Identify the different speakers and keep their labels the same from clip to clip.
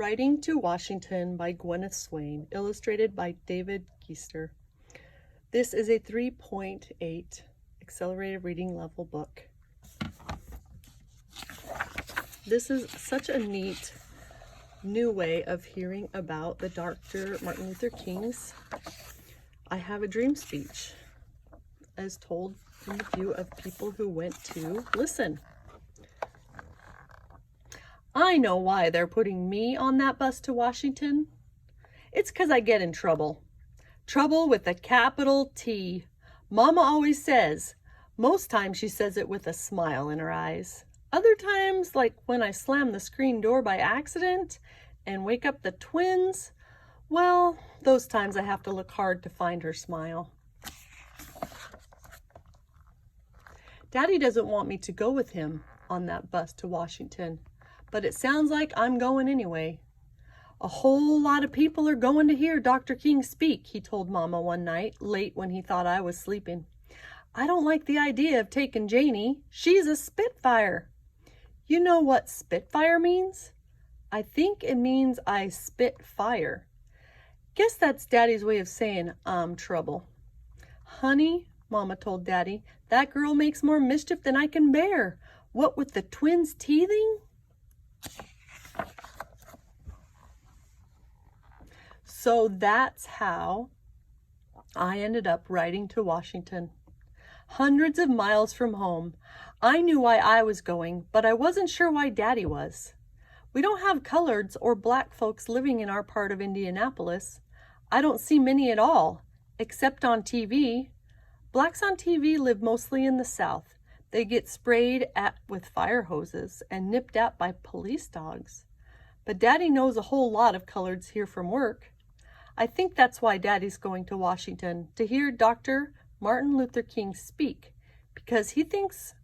Speaker 1: Riding to Washington by Gwenyth Swain, illustrated by David Geister. This is a 3.8 accelerated reading level book. This is such a neat new way of hearing about the Dr. Martin Luther King's I Have a Dream speech, as told from the view of people who went to listen. I know why they're putting me on that bus to Washington. It's 'cause I get in trouble. Trouble with a capital T. Mama always says. Most times she says it with a smile in her eyes. Other times, like when I slam the screen door by accident and wake up the twins, well, those times I have to look hard to find her smile. Daddy doesn't want me to go with him on that bus to Washington, but it sounds like I'm going anyway. A whole lot of people are going to hear Dr. King speak, he told Mama one night, late when he thought I was sleeping. I don't like the idea of taking Janie. She's a Spitfire. You know what Spitfire means? I think it means I spit fire. Guess that's Daddy's way of saying I'm trouble. Honey, Mama told Daddy, that girl makes more mischief than I can bear. What with the twins teething? So that's how I ended up riding to Washington. Hundreds of miles from home. I knew why I was going, but I wasn't sure why Daddy was. We don't have coloreds or black folks living in our part of Indianapolis. I don't see many at all, except on TV. Blacks on TV live mostly in the South. They get sprayed at with fire hoses and nipped at by police dogs. But Daddy knows a whole lot of coloreds here from work. I think that's why Daddy's going to Washington, to hear Dr. Martin Luther King speak, because he thinks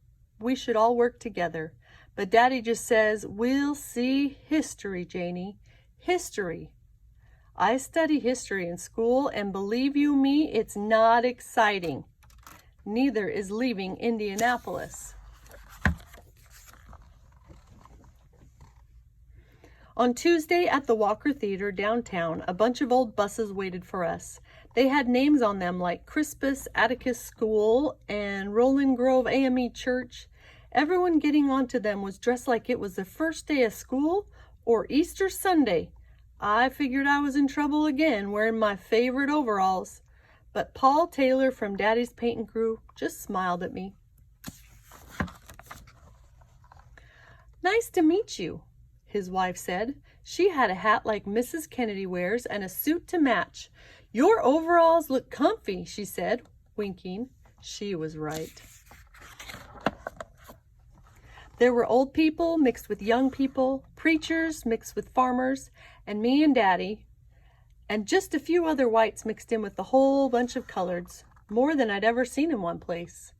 Speaker 1: we should all work together. But Daddy just says, we'll see history, Janie. History. I study history in school, and believe you me, it's not exciting. Neither is leaving Indianapolis. On Tuesday at the Walker Theater downtown, a bunch of old buses waited for us. They had names on them like Crispus Atticus School and Roland Grove AME Church. Everyone getting onto them was dressed like it was the first day of school or Easter Sunday. I figured I was in trouble again, wearing my favorite overalls. But Paul Taylor from Daddy's painting crew just smiled at me. Nice to meet you, his wife said. She had a hat like Mrs. Kennedy wears and a suit to match. Your overalls look comfy, she said, winking. She was right. There were old people mixed with young people, preachers mixed with farmers, and me and Daddy, and just a few other whites mixed in with a whole bunch of coloreds, more than I'd ever seen in one place.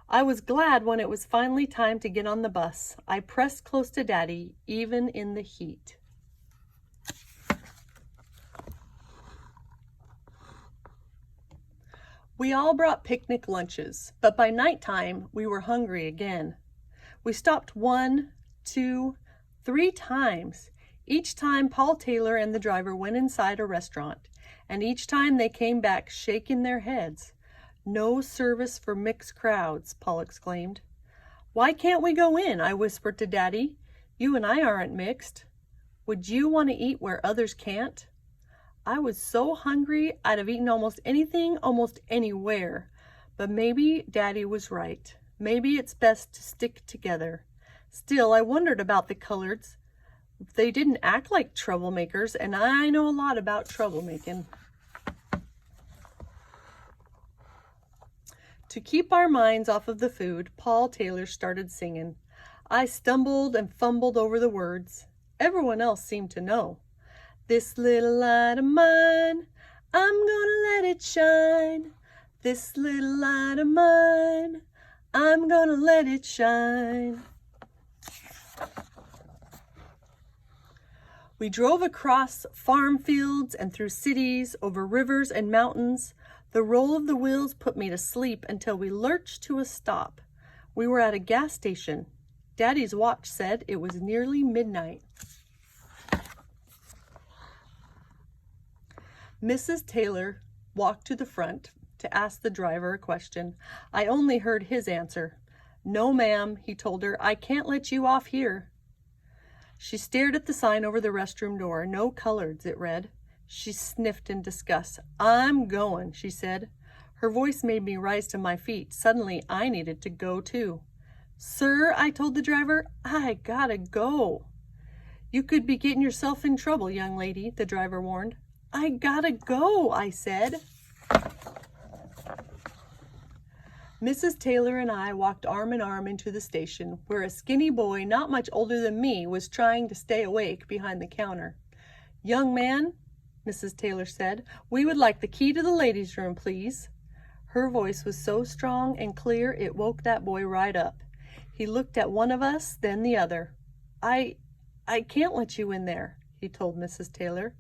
Speaker 1: I was glad when it was finally time to get on the bus. I pressed close to Daddy, even in the heat. We all brought picnic lunches, but by nighttime, we were hungry again. We stopped 1, 2, 3 times. Each time Paul Taylor and the driver went inside a restaurant, and each time they came back shaking their heads. No service for mixed crowds, Paul exclaimed. Why can't we go in? I whispered to Daddy. You and I aren't mixed. Would you want to eat where others can't? I was so hungry I'd have eaten almost anything, almost anywhere. But maybe Daddy was right. Maybe it's best to stick together. Still, I wondered about the coloreds. They didn't act like troublemakers, and I know a lot about troublemaking. To keep our minds off of the food, Paul Taylor started singing. I stumbled and fumbled over the words. Everyone else seemed to know. This little light of mine, I'm gonna let it shine. This little light of mine, I'm gonna let it shine. We drove across farm fields and through cities, over rivers and mountains. The roll of the wheels put me to sleep until we lurched to a stop. We were at a gas station. Daddy's watch said it was nearly midnight. Mrs. Taylor walked to the front to ask the driver a question. I only heard his answer. "No, ma'am," he told her. "I can't let you off here." She stared at the sign over the restroom door. "No coloreds," it read. She sniffed in disgust. "I'm going," she said. Her voice made me rise to my feet. Suddenly, I needed to go too. "Sir," I told the driver, "I gotta go." "You could be getting yourself in trouble, young lady," the driver warned. "I gotta go," I said. Mrs. Taylor and I walked arm in arm into the station, where a skinny boy not much older than me was trying to stay awake behind the counter. "Young man," Mrs. Taylor said, "we would like the key to the ladies' room, please." Her voice was so strong and clear it woke that boy right up. He looked at one of us, then the other. I can't let you in there," he told Mrs. Taylor.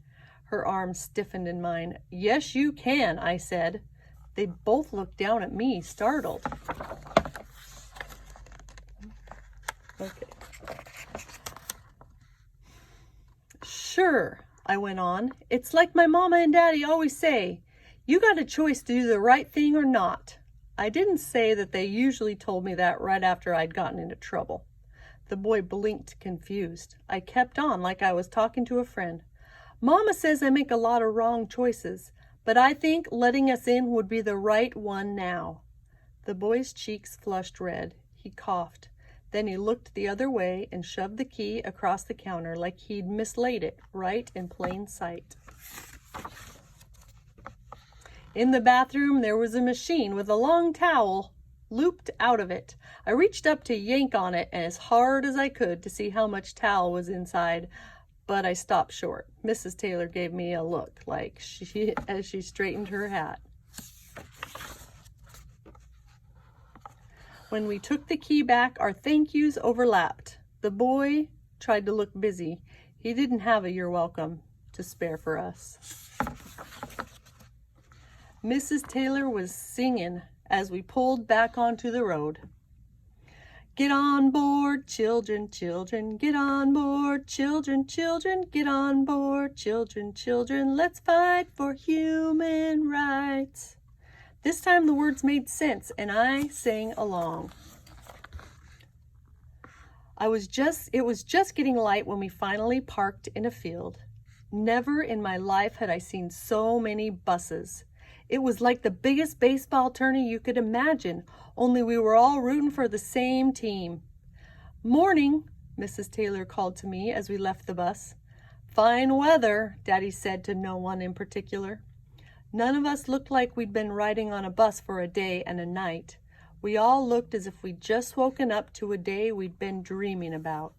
Speaker 1: Her arm stiffened in mine. "Yes, you can," I said. They both looked down at me, startled. Okay. "Sure," I went on. "It's like my mama and daddy always say. You got a choice to do the right thing or not." I didn't say that they usually told me that right after I'd gotten into trouble. The boy blinked, confused. I kept on like I was talking to a friend. "Mama says I make a lot of wrong choices, but I think letting us in would be the right one now." The boy's cheeks flushed red. He coughed. Then he looked the other way and shoved the key across the counter like he'd mislaid it, right in plain sight. In the bathroom, there was a machine with a long towel looped out of it. I reached up to yank on it as hard as I could to see how much towel was inside, but I stopped short. Mrs. Taylor gave me a look as she straightened her hat. When we took the key back, our thank yous overlapped. The boy tried to look busy. He didn't have a "you're welcome" to spare for us. Mrs. Taylor was singing as we pulled back onto the road. "Get on board, children, children, get on board, children, children, get on board, children, children, let's fight for human rights." This time the words made sense and I sang along. It was just getting light when we finally parked in a field. Never in my life had I seen so many buses. It was like the biggest baseball tourney you could imagine, only we were all rooting for the same team. "Morning," Mrs. Taylor called to me as we left the bus. "Fine weather," Daddy said to no one in particular. None of us looked like we'd been riding on a bus for a day and a night. We all looked as if we'd just woken up to a day we'd been dreaming about.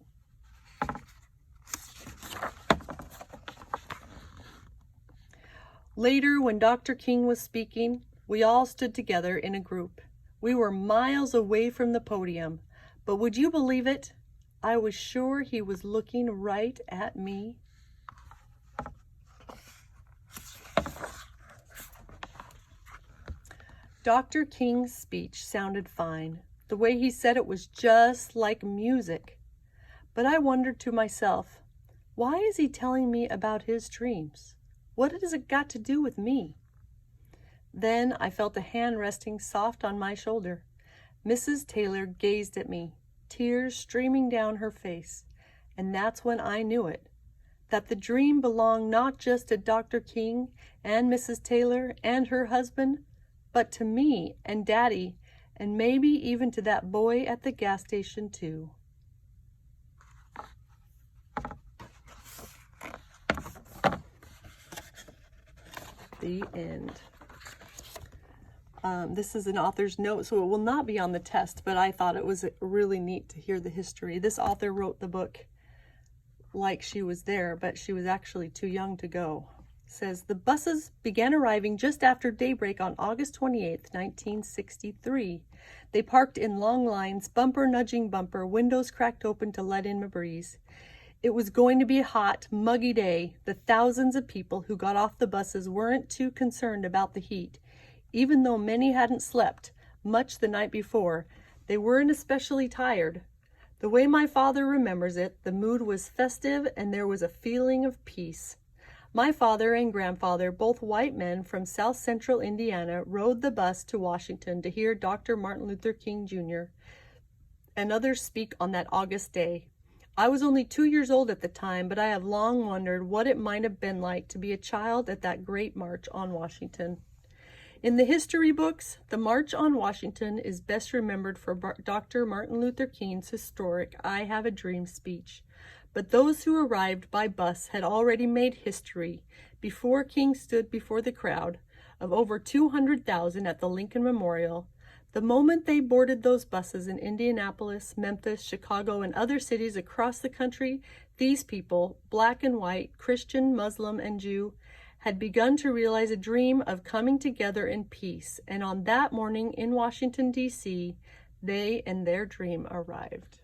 Speaker 1: Later, when Dr. King was speaking, we all stood together in a group. We were miles away from the podium, but would you believe it? I was sure he was looking right at me. Dr. King's speech sounded fine. The way he said it was just like music. But I wondered to myself, why is he telling me about his dreams? What has it got to do with me? Then I felt a hand resting soft on my shoulder. Mrs. Taylor gazed at me, tears streaming down her face. And that's when I knew it, that the dream belonged not just to Dr. King and Mrs. Taylor and her husband, but to me and Daddy, and maybe even to that boy at the gas station too. The end. This is an author's note, so it will not be on the test, but I thought it was really neat to hear the history. This author wrote the book like she was there, but she was actually too young to go. It says, the buses began arriving just after daybreak on August 28th, 1963. They parked in long lines, bumper nudging bumper, windows cracked open to let in a breeze. It was going to be a hot, muggy day. The thousands of people who got off the buses weren't too concerned about the heat. Even though many hadn't slept much the night before, they weren't especially tired. The way my father remembers it, the mood was festive and there was a feeling of peace. My father and grandfather, both white men from South Central Indiana, rode the bus to Washington to hear Dr. Martin Luther King Jr. and others speak on that August day. I was only 2 years old at the time, but I have long wondered what it might have been like to be a child at that great march on Washington. In the history books, the March on Washington is best remembered for Dr. Martin Luther King's historic I Have a Dream speech. But those who arrived by bus had already made history before King stood before the crowd of over 200,000 at the Lincoln Memorial. The moment they boarded those buses in Indianapolis, Memphis, Chicago, and other cities across the country, these people, black and white, Christian, Muslim, and Jew, had begun to realize a dream of coming together in peace. And on that morning in Washington, D.C., they and their dream arrived.